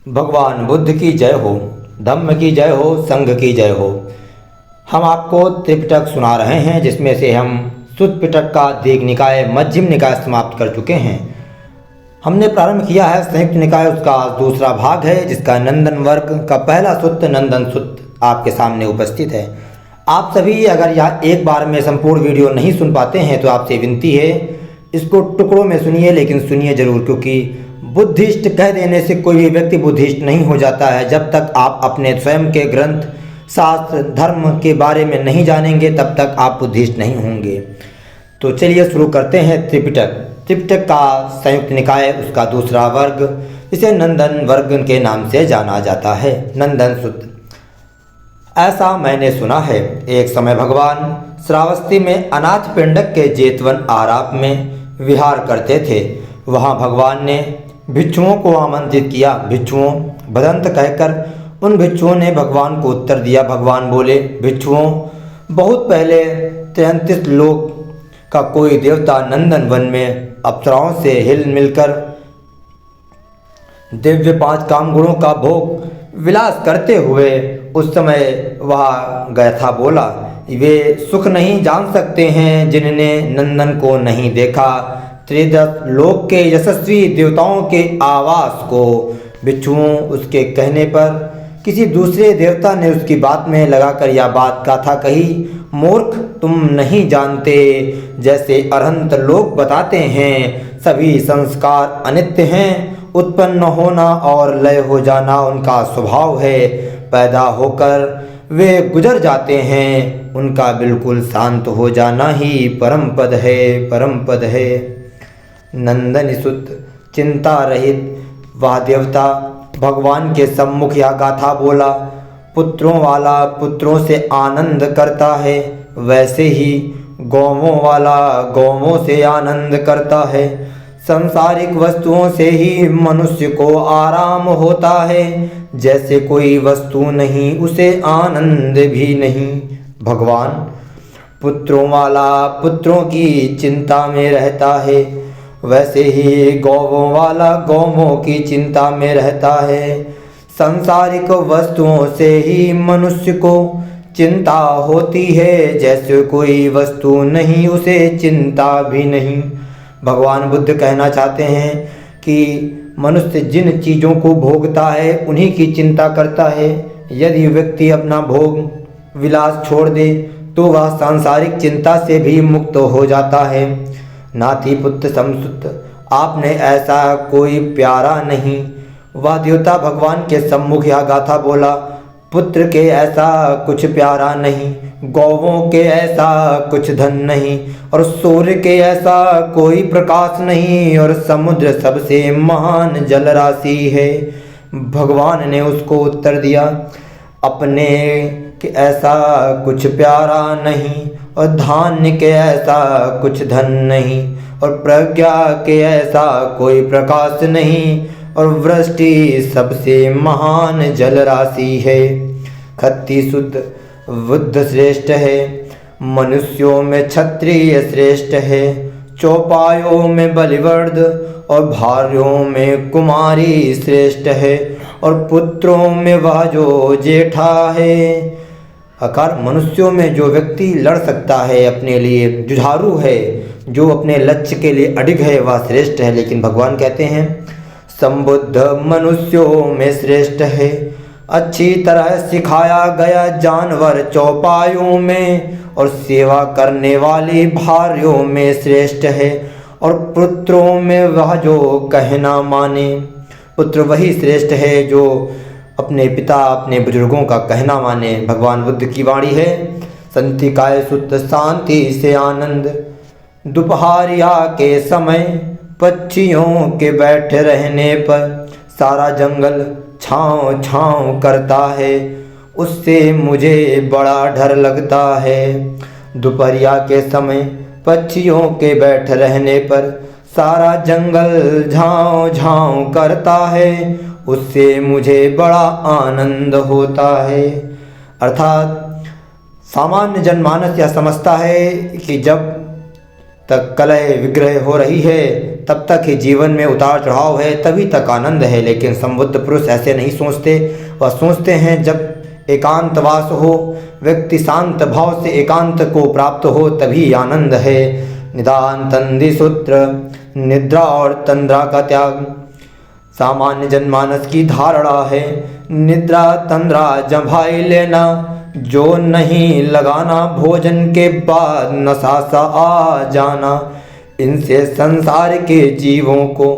भगवान बुद्ध की जय हो, धम्म की जय हो, संघ की जय हो। हम आपको त्रिपिटक सुना रहे हैं, जिसमें से हम सुत्त पिटक का दीघ निकाय मध्यम निकाय समाप्त कर चुके हैं। हमने प्रारंभ किया है संयुक्त निकाय, उसका दूसरा भाग है, जिसका नंदन वर्ग का पहला सुत्त नंदन सुत्त आपके सामने उपस्थित है। आप सभी अगर यह एक बार में संपूर्ण वीडियो नहीं सुन पाते हैं तो आपसे विनती है, इसको टुकड़ों में सुनिए, लेकिन सुनिए जरूर, क्योंकि बुद्धिस्ट कह देने से कोई भी व्यक्ति बुद्धिस्ट नहीं हो जाता है। जब तक आप अपने स्वयं के ग्रंथ, शास्त्र, धर्म के बारे में नहीं जानेंगे तब तक आप बुद्धिस्ट नहीं होंगे। तो चलिए शुरू करते हैं त्रिपिटक। त्रिपिटक का संयुक्त निकाय, उसका दूसरा वर्ग, इसे नंदन वर्ग के नाम से जाना जाता है। नंदन सुत्त। ऐसा मैंने सुना है, एक समय भगवान श्रावस्ती में अनाथ पिंडक के जेतवन आराप में विहार करते थे। वहाँ भगवान ने भिक्षुओं को आमंत्रित किया। भिक्षुओं भदंत कहकर उन भिक्षुओं ने भगवान को उत्तर दिया। भगवान बोले, भिक्षुओं, बहुत पहले 33 लोक का कोई देवता नंदन वन में अप्सराओं से हिल मिलकर दिव्य 5 काम गुणों का भोग विलास करते हुए उस समय वह गया था। बोला, वे सुख नहीं जान सकते हैं जिनने नंदन को नहीं देखा, 13 लोक के यशस्वी देवताओं के आवास को। भिक्षुओं उसके कहने पर किसी दूसरे देवता ने उसकी बात में लगाकर यह बात गाथा कही, मूर्ख, तुम नहीं जानते, जैसे अरहंत लोग बताते हैं, सभी संस्कार अनित्य हैं, उत्पन्न होना और लय हो जाना उनका स्वभाव है, पैदा होकर वे गुजर जाते हैं, उनका बिल्कुल शांत हो जाना ही परम पद है, परम पद है। नंदन सुत चिंता रहित वह देवता भगवान के सम्मुख यह गाथा बोला, पुत्रों वाला पुत्रों से आनंद करता है, वैसे ही गौवों वाला गौवों से आनंद करता है। सांसारिक वस्तुओं से ही मनुष्य को आराम होता है, जैसे कोई वस्तु नहीं उसे आनंद भी नहीं। भगवान पुत्रों वाला पुत्रों की चिंता में रहता है, वैसे ही गौवों वाला गौवों की चिंता में रहता है। सांसारिक वस्तुओं से ही मनुष्य को चिंता होती है, जैसे कोई वस्तु नहीं उसे चिंता भी नहीं। भगवान बुद्ध कहना चाहते हैं कि मनुष्य जिन चीज़ों को भोगता है उन्हीं की चिंता करता है। यदि व्यक्ति अपना भोग विलास छोड़ दे तो वह सांसारिक चिंता से भी मुक्त हो जाता है। नाथी पुत्र समसुत, आपने ऐसा कोई प्यारा नहीं। वह देवता भगवान के सम्मुख यह गाथा बोला, पुत्र के ऐसा कुछ प्यारा नहीं, गौवों के ऐसा कुछ धन नहीं, और सूर्य के ऐसा कोई प्रकाश नहीं, और समुद्र सबसे महान जल राशि है। भगवान ने उसको उत्तर दिया, अपने के ऐसा कुछ प्यारा नहीं, और धान्य के ऐसा कुछ धन नहीं, और प्रज्ञा के ऐसा कोई प्रकाश नहीं, और वृष्टि सबसे महान जल राशि है। खत्ती शुद्ध बुद्ध श्रेष्ठ है, मनुष्यों में क्षत्रिय श्रेष्ठ है, चौपायों में बलिवर्द और भार्यों में कुमारी श्रेष्ठ है, और पुत्रों में वह जो जेठा है। आकार मनुष्यों में जो व्यक्ति लड़ सकता है, अपने लिए जुझारू है, जो अपने लक्ष्य के लिए अडिग है, वह श्रेष्ठ है। लेकिन भगवान कहते हैं, संबुद्ध मनुष्यों में श्रेष्ठ है, अच्छी तरह सिखाया गया जानवर चौपायों में, और सेवा करने वाली भार्यों में श्रेष्ठ है, और पुत्रों में वह जो कहना माने। पुत्र वही श्रेष्ठ है जो अपने पिता, अपने बुजुर्गों का कहना माने। भगवान बुद्ध की वाणी है, संतिकाय सुत शांति से आनंद, दोपहरिया के समय पक्षियों के बैठे रहने पर सारा जंगल छाँव छाँव करता है, उससे मुझे बड़ा डर लगता है। दोपहरिया के समय पक्षियों के बैठ रहने पर सारा जंगल झाँव झाँव करता है, उससे मुझे बड़ा आनंद होता है। अर्थात सामान्य जनमानस यह समझता है कि जब तक कलह विग्रह हो रही है तब तक ही जीवन में उतार चढ़ाव है, तभी तक आनंद है। लेकिन संबुद्ध पुरुष ऐसे नहीं सोचते। वह सोचते हैं जब एकांतवास हो, व्यक्ति शांत भाव से एकांत को प्राप्त हो, तभी आनंद है। निदान तंदि सूत्र, निद्रा और तंद्रा का त्याग सामान्य जनमानस की धारणा है। निद्रा तंद्रा जमाई लेना, जो नहीं लगाना भोजन के बाद नशा सा आ जाना, इनसे संसार के जीवों को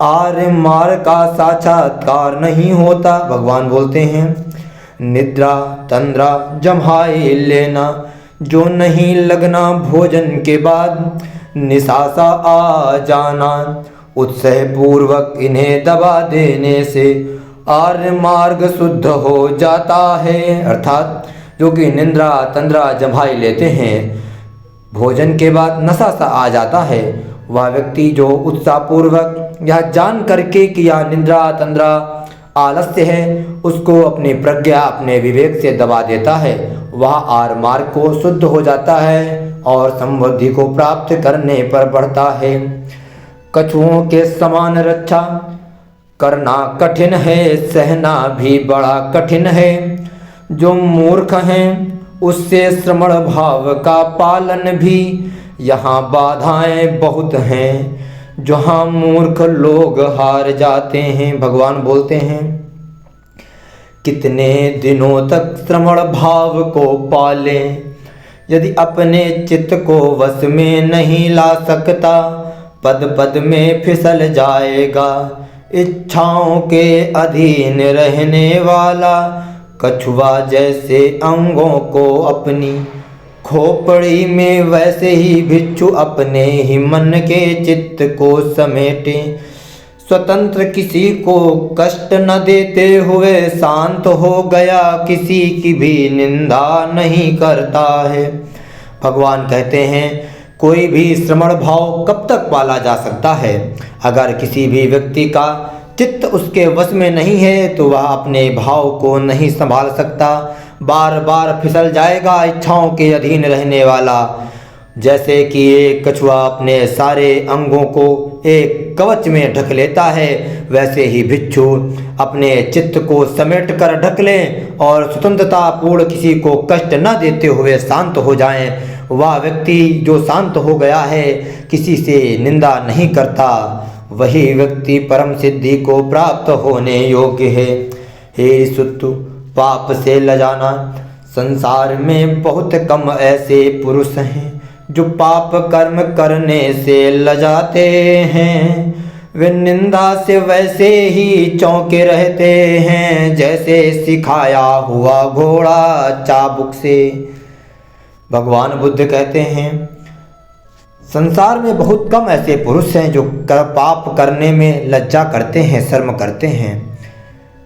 आर्य मार्ग का साक्षात्कार नहीं होता। भगवान बोलते हैं निद्रा तंद्रा जमाई लेना, जो नहीं लगना भोजन के बाद निशा सा आ जाना, उत्साह पूर्वक इन्हें दबा देने से आर्य मार्ग शुद्ध हो जाता है। अर्थात जो कि निद्रा तंद्रा जमाई लेते हैं, भोजन के बाद नशा सा आ जाता है, वह व्यक्ति जो उत्साहपूर्वक या जान करके किया निद्रा तंद्रा आलस्य है, उसको अपनी प्रज्ञा अपने विवेक से दबा देता है, वह आर्य मार्ग को शुद्ध हो जाता है और समृद्धि को प्राप्त करने पर बढ़ता है। कछुओं के समान रक्षा करना कठिन है, सहना भी बड़ा कठिन है। जो मूर्ख हैं उससे श्रमण भाव का पालन भी, यहाँ बाधाएं बहुत हैं, जहाँ मूर्ख लोग हार जाते हैं। भगवान बोलते हैं कितने दिनों तक श्रमण भाव को पालें, यदि अपने चित्त को वश में नहीं ला सकता, पद पद में फिसल जाएगा। इच्छाओं के अधीन रहने वाला कछुआ जैसे अंगों को अपनी खोपड़ी में, वैसे ही भिक्षु अपने ही मन के चित्त को समेटे। स्वतंत्र किसी को कष्ट न देते हुए शांत हो गया, किसी की भी निंदा नहीं करता है। भगवान कहते हैं कोई भी श्रमण भाव कब तक पाला जा सकता है? अगर किसी भी व्यक्ति का चित्त उसके वश में नहीं है तो वह अपने भाव को नहीं संभाल सकता, बार बार फिसल जाएगा। इच्छाओं के अधीन रहने वाला, जैसे कि एक कछुआ अपने सारे अंगों को एक कवच में ढक लेता है, वैसे ही भिक्षु अपने चित्त को समेट कर ढक लें और स्वतंत्रता पूर्ण किसी को कष्ट न देते हुए शांत हो जाएं। वह व्यक्ति जो शांत हो गया है, किसी से निंदा नहीं करता, वही व्यक्ति परम सिद्धि को प्राप्त होने योग्य है। हे सुत्तु, पाप से लजाना, संसार में बहुत कम ऐसे पुरुष हैं जो पाप कर्म करने से लजाते हैं। वे निंदा से वैसे ही चौंके रहते हैं जैसे सिखाया हुआ घोड़ा चाबुक से। भगवान बुद्ध कहते हैं संसार में बहुत कम ऐसे पुरुष हैं जो पाप करने में लज्जा करते हैं, शर्म करते हैं।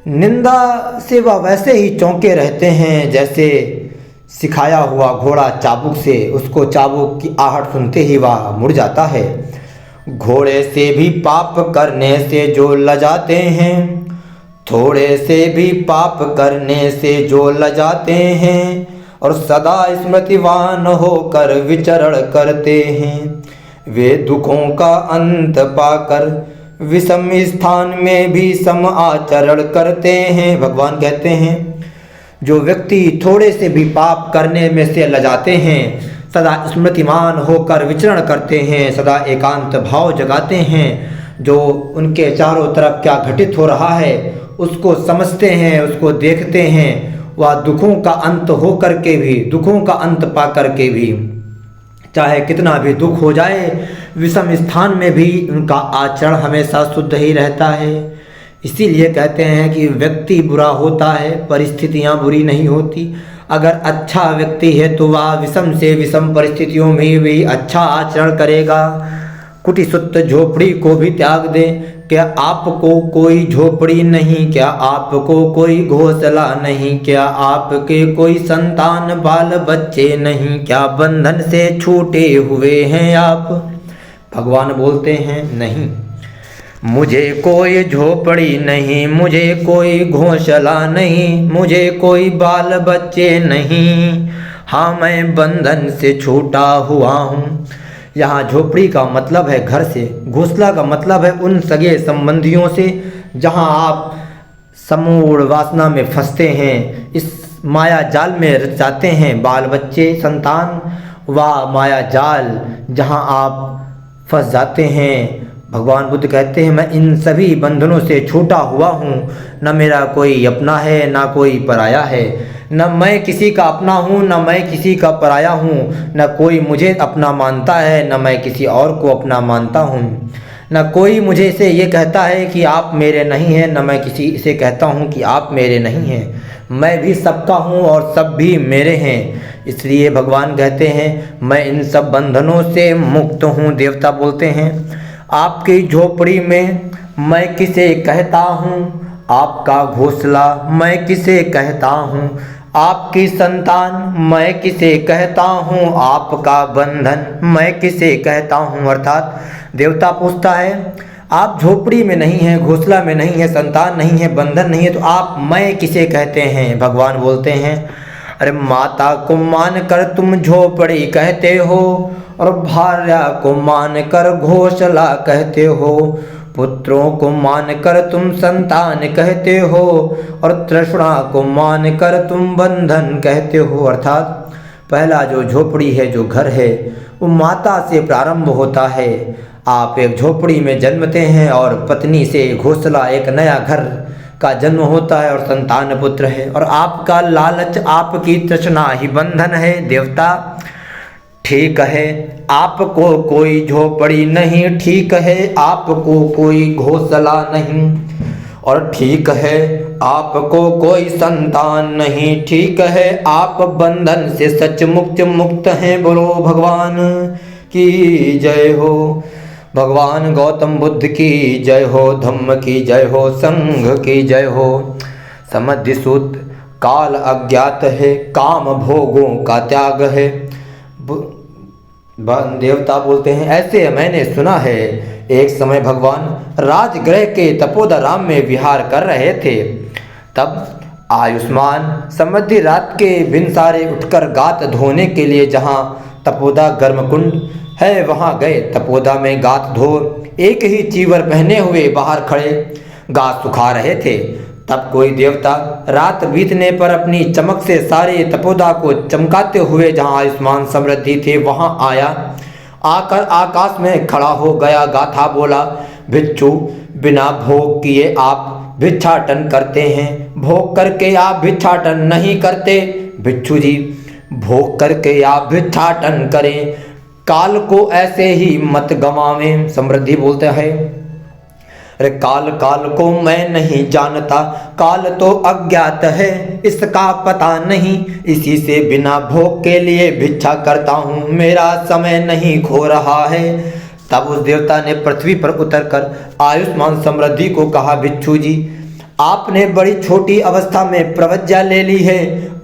निंदा से वह वैसे ही चौंके रहते हैं जैसे सिखाया हुआ घोड़ा चाबुक से, उसको चाबुक की आहट सुनते ही वह मुड़ जाता है। घोड़े से भी पाप करने से जो लजाते हैं, थोड़े से भी पाप करने से जो लजाते हैं, और सदा स्मृतिवान होकर विचरण करते हैं, वे दुखों का अंत पाकर विषम स्थान में भी सम आचरण करते हैं। भगवान कहते हैं जो व्यक्ति थोड़े से भी पाप करने में से लजाते हैं, सदा स्मृतिमान होकर विचरण करते हैं, सदा एकांत भाव जगाते हैं, जो उनके चारों तरफ क्या घटित हो रहा है उसको समझते हैं, उसको देखते हैं, वह दुखों का अंत हो करके भी, दुखों का अंत पा करके भी, चाहे कितना भी दुख हो जाए, विषम स्थान में भी उनका आचरण हमेशा शुद्ध ही रहता है। इसीलिए कहते हैं कि व्यक्ति बुरा होता है, परिस्थितियां बुरी नहीं होती। अगर अच्छा व्यक्ति है तो वह विषम से विषम परिस्थितियों में भी अच्छा आचरण करेगा। कुटिसुत्त झोपड़ी को भी त्याग दे। क्या आपको कोई झोपड़ी नहीं? क्या आपको कोई घोंसला नहीं? क्या आपके कोई संतान बाल बच्चे नहीं? क्या बंधन से छूटे हुए हैं आप? भगवान बोलते हैं नहीं, मुझे कोई झोपड़ी नहीं, मुझे कोई घोंसला नहीं, मुझे कोई बाल बच्चे नहीं, हाँ मैं बंधन से छूटा हुआ हूँ। यहाँ झोपड़ी का मतलब है घर से, घोंसला का मतलब है उन सगे संबंधियों से जहाँ आप समूढ़ वासना में फंसते हैं, इस माया जाल में रच जाते हैं। बाल बच्चे, संतान व माया जाल जहाँ आप फंस जाते हैं। भगवान बुद्ध कहते हैं, मैं इन सभी बंधनों से छूटा हुआ हूँ। न मेरा कोई अपना है, ना कोई पराया है। न मैं किसी का अपना हूँ, न मैं किसी का पराया हूँ। न कोई मुझे अपना मानता है, न मैं किसी और को अपना मानता हूँ। न कोई मुझे से ये कहता है कि आप मेरे नहीं हैं, न मैं किसी से कहता हूँ कि आप मेरे नहीं हैं। मैं भी सबका हूँ और सब भी मेरे हैं। इसलिए भगवान कहते हैं, मैं इन सब बंधनों से मुक्त हूँ। देवता बोलते हैं, आपकी झोपड़ी में मैं किसे कहता हूँ, आपका घोंसला मैं किसे कहता हूँ, आपकी संतान मैं किसे कहता हूँ, आपका बंधन मैं किसे कहता हूँ। अर्थात देवता पूछता है, आप झोपड़ी में नहीं हैं, घोंसला में नहीं है, संतान नहीं है, बंधन नहीं है, तो आप मैं किसे कहते हैं। भगवान बोलते हैं, अरे माता को मान कर तुम झोपड़ी कहते हो, और भार्या को मान कर घोंसला कहते हो, पुत्रों को मान कर तुम संतान कहते हो, और तृष्णा को मान कर तुम बंधन कहते हो। अर्थात पहला जो झोपड़ी है, जो घर है, वो माता से प्रारंभ होता है। आप एक झोपड़ी में जन्मते हैं और पत्नी से घोंसला, एक नया घर का जन्म होता है और संतान पुत्र है, और आपका लालच, आपकी तृष्णा ही बंधन है। देवता ठीक है, आपको कोई झोपड़ी नहीं, ठीक है आपको कोई घोंसला नहीं, और ठीक है आपको कोई संतान नहीं, ठीक है आप बंधन से सच मुक्त हैं। बोलो भगवान की जय हो, भगवान गौतम बुद्ध की जय हो, धम्म की जय हो, संघ की जय हो। समधि सूत काल अज्ञात है, काम भोगों का त्याग है। देवता बोलते हैं, ऐसे मैंने सुना है, एक समय भगवान राजगृह के तपोधराम में विहार कर रहे थे। तब आयुष्मान समृद्धि रात के भिनसारे उठकर गात धोने के लिए जहाँ तपोदा गर्मकुंड है वहाँ गए। तपोदा में गात धो एक ही चीवर पहने हुए बाहर खड़े गात सुखा रहे थे। तब कोई देवता रात बीतने पर अपनी चमक से सारे तपोदा को चमकाते हुए जहाँ आयुष्मान समृद्धि थे वहाँ आया। आकर आकाश में खड़ा हो गया, गाथा बोला, भिक्षु बिना भोग किए आप भिक्षाटन करते हैं, भोग करके आप भिक्षाटन नहीं करते। भिक्षु जी, भोग करके आप भिक्षाटन करें, काल को ऐसे ही मत गंवावें। समृद्धि बोलते हैं, अरे काल को मैं नहीं जानता, काल तो अज्ञात है, इसका पता नहीं, इसी से बिना भोग के लिए भिक्षा करता हूँ, मेरा समय नहीं खो रहा है। तब उस देवता ने पृथ्वी पर उतरकर आयुष्मान समृद्धि को कहा, भिक्षु जी आपने बड़ी छोटी अवस्था में प्रवज्ञा ले ली है,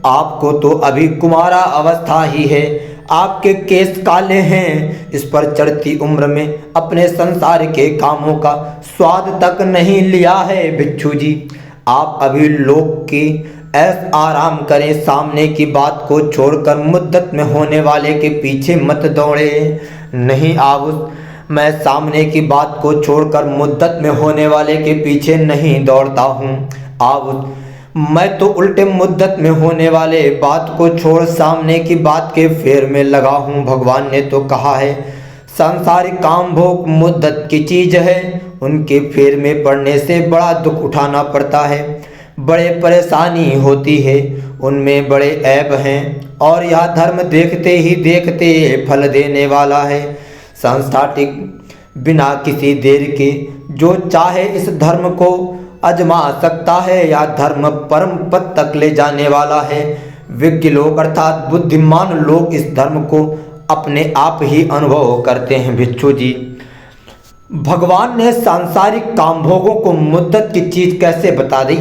आपको तो अभी कुमारा अवस्था ही है, आपके केस काले हैं, इस पर चढ़ती उम्र में अपने संसार के कामों का स्वाद तक नहीं लिया है। भिक्षु जी आप अभी लोक की ऐश आराम करें, सामने की बात को छोड़कर मुद्दत में होने वाले के पीछे मत दौड़े। नहीं आबुस, मैं सामने की बात को छोड़कर मुद्दत में होने वाले के पीछे नहीं दौड़ता हूँ। आबुस, मैं तो उल्टे मुद्दत में होने वाले बात को छोड़ सामने की बात के फेर में लगा हूँ। भगवान ने तो कहा है, सांसारिक काम भोग मुद्दत की चीज है, उनके फेर में पड़ने से बड़ा दुख उठाना पड़ता है, बड़े परेशानी होती है, उनमें बड़े ऐब हैं, और यह धर्म देखते ही देखते फल देने वाला है। सांसारिक बिना किसी देर के जो चाहे इस धर्म को अजमा सकता है, या धर्म परम पद तक ले जाने वाला है। विज्ञ लोग अर्थात बुद्धिमान लोग इस धर्म को अपने आप ही अनुभव करते हैं। भिक्षु जी, भगवान ने सांसारिक कामभोगों को मुद्दत की चीज कैसे बता दी,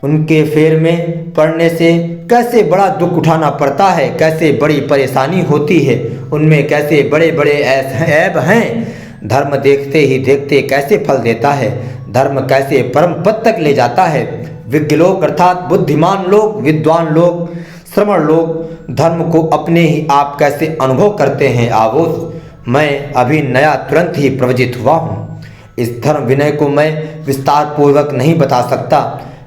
उनके फेर में पड़ने से कैसे बड़ा दुख उठाना पड़ता है, कैसे बड़ी परेशानी होती है, उनमें कैसे बड़े बड़े ऐब हैं। धर्म देखते ही देखते कैसे फल देता है, धर्म कैसे परम पद तक ले जाता है। विज्ञ लोग अर्थात बुद्धिमान लोग, विद्वान लोग, श्रमण लोग धर्म को अपने ही आप कैसे अनुभव करते हैं। आवोस, मैं अभी नया तुरंत ही प्रवचित हुआ हूँ। इस धर्म विनय को मैं विस्तार पूर्वक नहीं बता सकता।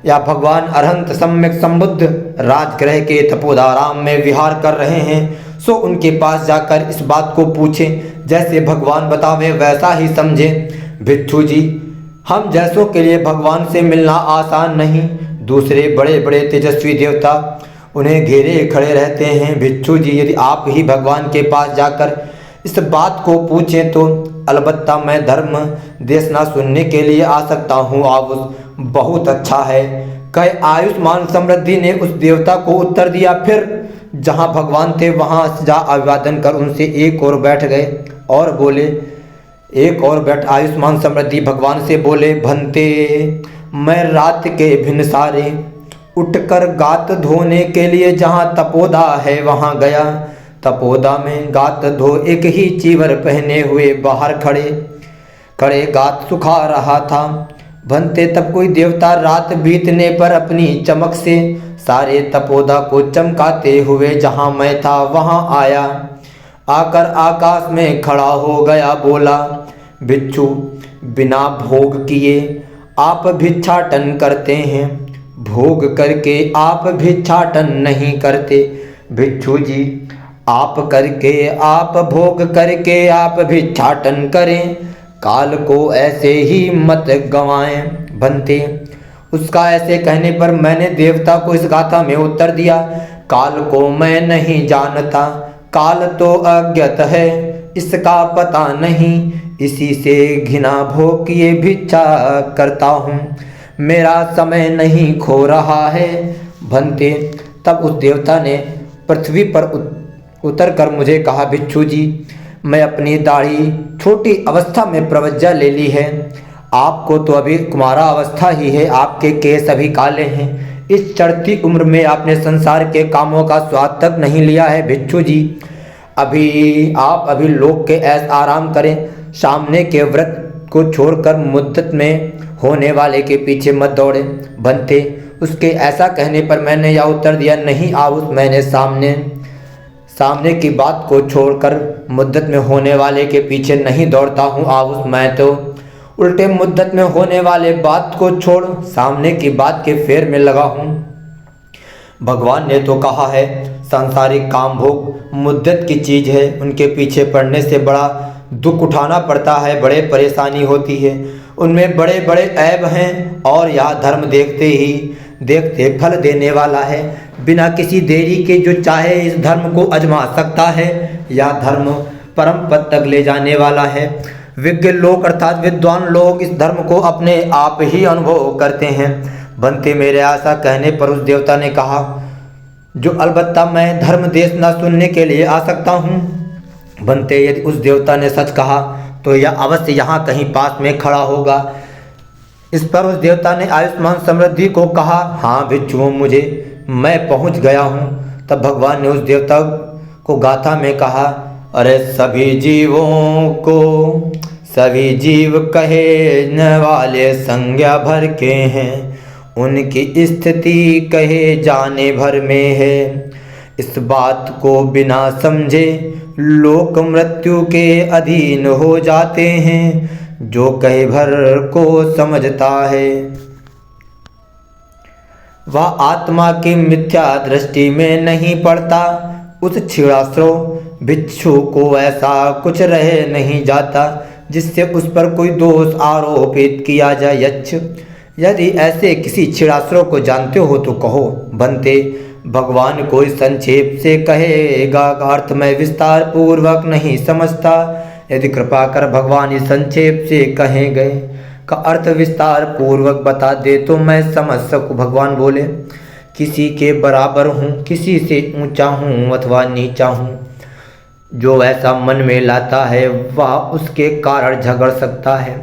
या भगवान अरहंत सम्यक संबुद्ध राजगृह के तपोदाराम में विहार कर रहे हैं, सो उनके पास जाकर इस बात को पूछें। जैसे भगवान बतावे वैसा ही समझे। भिक्षु जी, हम जैसों के लिए भगवान से मिलना आसान नहीं। दूसरे बड़े बड़े तेजस्वी देवता उन्हें घेरे खड़े रहते हैं। भिक्षु जी, यदि आप ही भगवान के पास जाकर इस बात को पूछें तो अलबत्ता मैं धर्म देशना सुनने के लिए आ सकता हूँ। आयुष बहुत अच्छा है, कहे आयुष्मान समृद्धि ने उस देवता को उत्तर दिया। फिर जहाँ भगवान थे वहाँ जा अभिवादन कर उनसे एक और बैठ गए और बोले, एक और बैठ आयुष्मान समृद्धि भगवान से बोले, भंते मैं रात के भिन्न सारे उठकर गात धोने के लिए जहाँ तपोदा है वहाँ गया। तपोदा में गात धो एक ही चीवर पहने हुए बाहर खड़े खड़े गात सुखा रहा था। भंते तब कोई देवता रात बीतने पर अपनी चमक से सारे तपोदा को चमकाते हुए जहाँ मैं था वहाँ आया। आकर आकाश में खड़ा हो गया, बोला, भिक्षु बिना भोग किए आप भिक्षाटन करते हैं, भोग करके आप भिक्षाटन नहीं करते। भिक्षु जी, आप करके आप भोग करके आप भिक्षाटन करें, काल को ऐसे ही मत गंवाएं। भंते, उसका ऐसे कहने पर मैंने देवता को इस गाथा में उत्तर दिया, काल को मैं नहीं जानता, काल तो अज्ञात है, इसका पता नहीं, इसी से घिना भोग किए भिक्षा करता हूँ, मेरा समय नहीं खो रहा है। भंते, तब उस देवता ने पृथ्वी पर उतर कर मुझे कहा, भिक्षु जी, मैं अपनी दाढ़ी छोटी अवस्था में प्रवज्जा ले ली है, आपको तो अभी कुमारा अवस्था ही है, आपके केस अभी काले हैं, इस चढ़ती उम्र में आपने संसार के कामों का स्वाद तक नहीं लिया है। भिक्षु जी, आप अभी लोक के ऐश आराम करें, सामने के व्रत को छोड़कर मुद्दत में होने वाले के पीछे मत दौड़े। भंते, उसके ऐसा कहने पर मैंने यह उत्तर दिया, नहीं आउस, मैंने सामने की बात को छोड़कर मुद्दत में होने वाले के पीछे नहीं दौड़ता हूँ आउस, मैं तो उल्टे मुद्दत में होने वाले बात को छोड़ सामने की बात के फेर में लगा हूँ। भगवान ने तो कहा है, सांसारिक काम भोग मुद्दत की चीज है, उनके पीछे पड़ने से बड़ा दुख उठाना पड़ता है, बड़े परेशानी होती है, उनमें बड़े बड़े ऐब हैं, और यह धर्म देखते फल देने वाला है, बिना किसी देरी के जो चाहे इस धर्म को आजमा सकता है। यह धर्म परम पद तक ले जाने वाला है। विज्ञ लोग अर्थात विद्वान लोग इस धर्म को अपने आप ही अनुभव करते हैं। भंते, मेरे ऐसा कहने पर उस देवता ने कहा, जो अलबत्ता मैं धर्म देश न सुनने के लिए आ सकता हूँ। भंते, यदि उस देवता ने सच कहा तो यह अवश्य यहाँ कहीं पास में खड़ा होगा। इस पर उस देवता ने आयुष्मान समृद्धि को कहा, हाँ भिक्षुओं, मैं पहुँच गया हूँ। तब भगवान ने उस देवता को गाथा में कहा, अरे सभी जीवों को सभी जीव कहे न वाले संज्ञा भर के हैं, उनकी स्थिति कहे जाने भर में है, इस बात को बिना समझे लोक मृत्यु के अधीन हो जाते हैं, जो कहे भर को समझता है वह आत्मा की मिथ्या दृष्टि में नहीं पड़ता। उस क्षीणाश्रो भिक्षु को ऐसा कुछ रह नहीं जाता जिससे उस पर कोई दोष आरोपित किया जाए। यच्छ, यदि ऐसे किसी क्षीणाश्रो को जानते हो तो कहो। भंते, भगवान कोई संक्षेप से कहेगा अर्थ मैं विस्तार पूर्वक नहीं समझता, यदि कृपा कर भगवान इस संक्षेप से कहे गए का अर्थ विस्तार पूर्वक बता दे तो मैं समझ सकूं। भगवान बोले, किसी के बराबर हूँ, किसी से ऊंचा हूँ अथवा नीचा हूँ, जो ऐसा मन में लाता है वह उसके कारण झगड़ सकता है।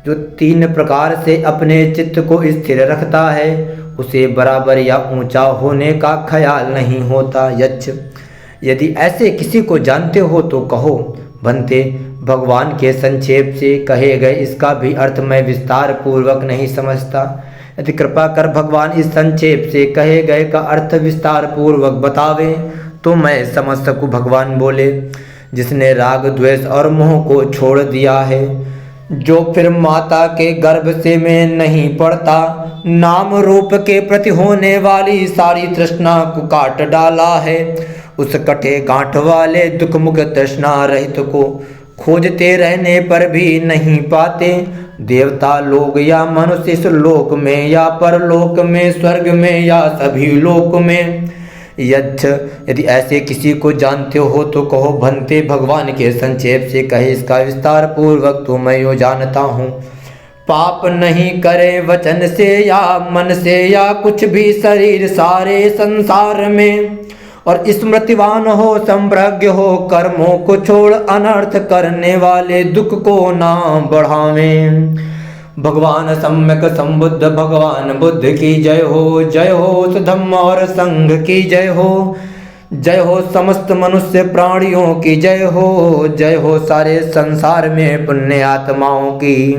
जो 3 प्रकार से अपने चित्त को स्थिर रखता है उसे बराबर या ऊंचा होने का ख्याल नहीं होता। यच्छ, यदि ऐसे किसी को जानते हो तो कहो। भंते, भगवान के संक्षेप से कहे गए इसका भी अर्थ मैं विस्तार पूर्वक नहीं समझता, यदि कृपा कर भगवान इस संक्षेप से कहे गए का अर्थ विस्तार पूर्वक बतावे तो मैं समझ सकूं। भगवान बोले, जिसने राग द्वेष और मोह को छोड़ दिया है, जो फिर माता के गर्भ से में नहीं पड़ता, नाम रूप के प्रति होने वाली सारी तृष्णा को काट डाला है, उस कटे गांठ वाले दुख मुख तृष्णा रहित को खोजते रहने पर भी नहीं पाते। देवता लोग या मनुष्य इस लोक में या परलोक में, स्वर्ग में या सभी लोक में, यदि ऐसे किसी को जानते हो तो कहो। भंते भगवान के संक्षेप से कहे, इसका विस्तार पूर्वक तो मैं यो जानता हूँ। पाप नहीं करे वचन से या मन से या कुछ भी शरीर सारे संसार में, और स्मृतिवान हो संप्रज्ञ हो, कर्मों को छोड़ अनर्थ करने वाले दुख को ना बढ़ावें। भगवान सम्यक संबुद्ध भगवान बुद्ध की जय हो। जय हो धम्म और संघ की जय हो। जय हो समस्त मनुष्य प्राणियों की जय हो। जय हो सारे संसार में पुण्य आत्माओं की।